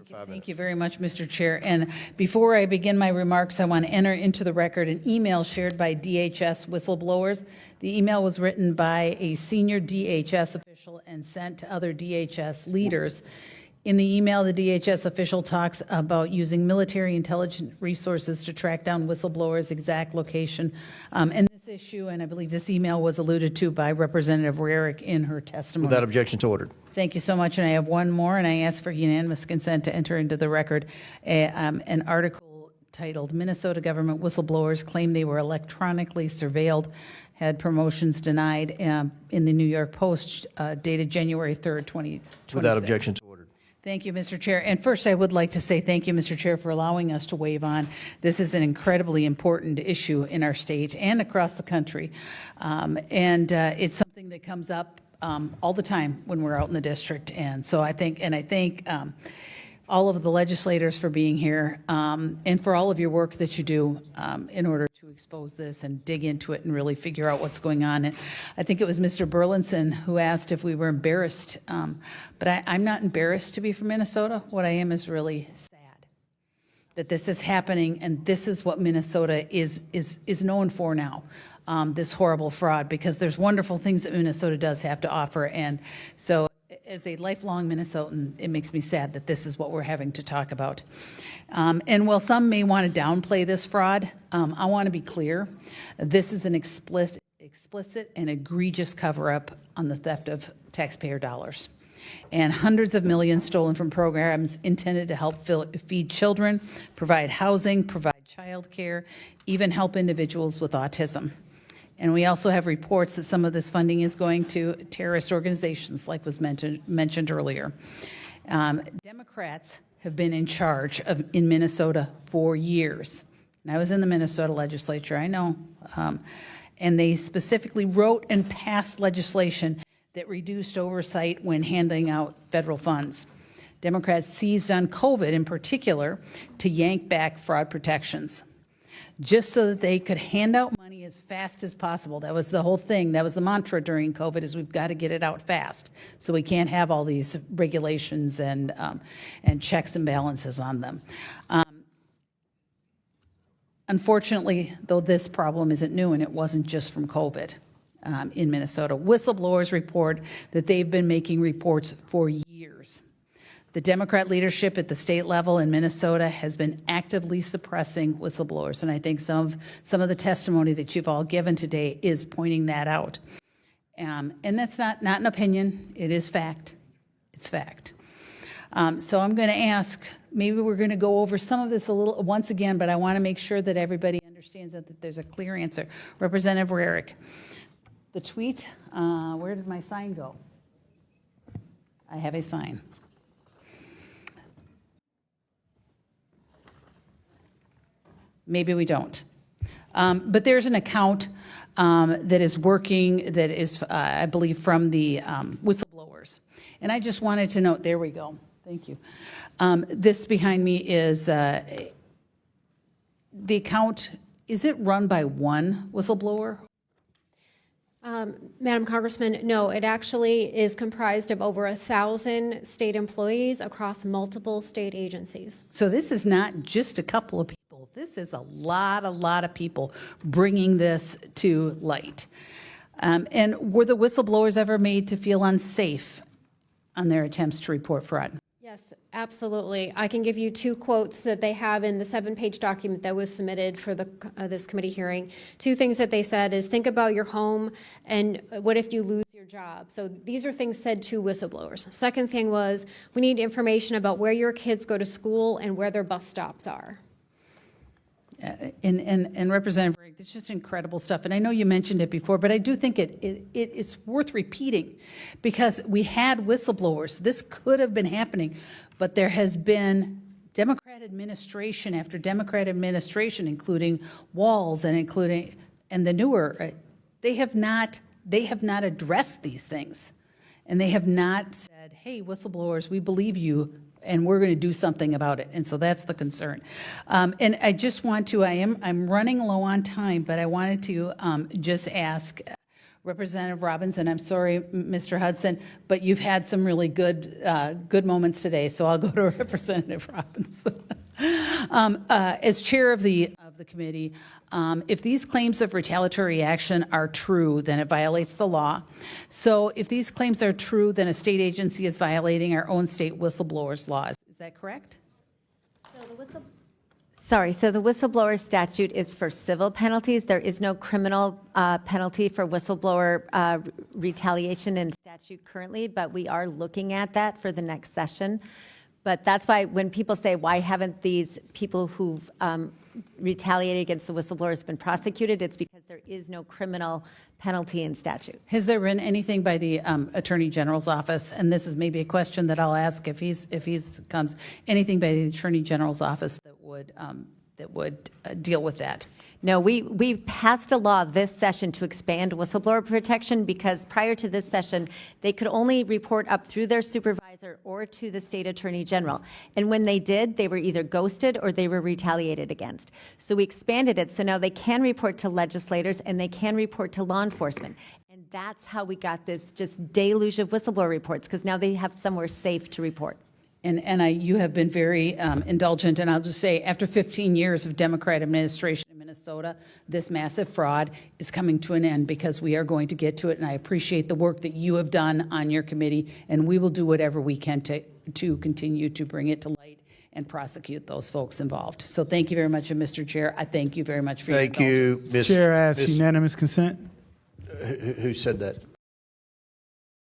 Thank you very much, Mr. Chair. And before I begin my remarks, I want to enter into the record an email shared by DHS Whistleblowers. The email was written by a senior DHS official and sent to other DHS leaders. In the email, the DHS official talks about using military intelligence resources to track down whistleblowers' exact location. And this issue, and I believe this email was alluded to by Representative Rarick in her testimony. Without objection to ordered. Thank you so much. And I have one more, and I ask for unanimous consent to enter into the record an article titled Minnesota Government Whistleblowers Claim They Were Electronically Surveilled, had promotions denied in the New York Post dated January 3rd, 2026. Without objection to ordered. Thank you, Mr. Chair. And first, I would like to say thank you, Mr. Chair, for allowing us to wave on. This is an incredibly important issue in our state and across the country. It's something that comes up all the time when we're out in the district. And so I thank all of the legislators for being here and for all of your work that you do in order to expose this and dig into it and really figure out what's going on. And I think it was Mr. Burlinson who asked if we were embarrassed. But I'm not embarrassed to be from Minnesota. What I am is really sad that this is happening, and this is what Minnesota is known for now. This horrible fraud, because there's wonderful things that Minnesota does have to offer. And so as a lifelong Minnesotan, it makes me sad that this is what we're having to talk about. And while some may want to downplay this fraud, I want to be clear. This is an explicit and egregious cover-up on the theft of taxpayer dollars. And hundreds of millions stolen from programs intended to help feed children, provide housing, provide child care, even help individuals with autism. And we also have reports that some of this funding is going to terrorist organizations, like was mentioned earlier. Democrats have been in charge in Minnesota for years. And I was in the Minnesota legislature, I know. And they specifically wrote and passed legislation that reduced oversight when handing out federal funds. Democrats seized on COVID in particular to yank back fraud protections, just so that they could hand out money as fast as possible. That was the whole thing. That was the mantra during COVID, is we've got to get it out fast. So we can't have all these regulations and checks and balances on them. Unfortunately, though, this problem isn't new, and it wasn't just from COVID in Minnesota. Whistleblowers report that they've been making reports for years. The Democrat leadership at the state level in Minnesota has been actively suppressing whistleblowers, and I think some of the testimony that you've all given today is pointing that out. And that's not an opinion, it is fact. It's fact. So I'm going to ask, maybe we're going to go over some of this a little once again, but I want to make sure that everybody understands that there's a clear answer. Representative Rarick, the tweet, where did my sign go? I have a sign. Maybe we don't. But there's an account that is working, that is, I believe, from the whistleblowers. And I just wanted to note, there we go. Thank you. This behind me is the account. Is it run by one whistleblower? Madam Congressman, no, it actually is comprised of over 1,000 state employees across multiple state agencies. So this is not just a couple of people. This is a lot of people bringing this to light. And were the whistleblowers ever made to feel unsafe on their attempts to report fraud? Yes, absolutely. I can give you 2 quotes that they have in the 7-page document that was submitted for this committee hearing. 2 things that they said is, think about your home and what if you lose your job? So these are things said to whistleblowers. Second thing was, we need information about where your kids go to school and where their bus stops are. And Representative Rarick, it's just incredible stuff. And I know you mentioned it before, but I do think it's worth repeating, because we had whistleblowers. This could have been happening, but there has been Democrat administration after Democrat administration, including Walz and the newer, they have not addressed these things. And they have not said, hey, whistleblowers, we believe you, and we're going to do something about it. And so that's the concern. And I just want to, I'm running low on time, but I wanted to just ask Representative Robbins, and I'm sorry, Mr. Hudson, but you've had some really good moments today, so I'll go to Representative Robbins. As chair of the committee, if these claims of retaliatory action are true, then it violates the law. So if these claims are true, then a state agency is violating our own state whistleblowers laws. Is that correct? So the whistleblower statute is for civil penalties. There is no criminal penalty for whistleblower retaliation in statute currently, but we are looking at that for the next session. But that's why when people say, why haven't these people who've retaliated against the whistleblowers been prosecuted, it's because there is no criminal penalty in statute. Has there been anything by the Attorney General's office, and this is maybe a question that I'll ask if he's comes, anything by the Attorney General's office that would deal with that? No, we passed a law this session to expand whistleblower protection because prior to this session, they could only report up through their supervisor or to the state attorney general. And when they did, they were either ghosted or they were retaliated against. So we expanded it so now they can report to legislators and they can report to law enforcement. And that's how we got this just deluge of whistleblower reports because now they have somewhere safe to report. And you have been very indulgent, and I'll just say, after 15 years of Democrat administration in Minnesota, this massive fraud is coming to an end because we are going to get to it, and I appreciate the work that you have done on your committee, and we will do whatever we can to continue to bring it to light and prosecute those folks involved. So thank you very much, and Mr. Chair, I thank you very much for your Thank you, Ms. Chair asks unanimous consent. Who said that?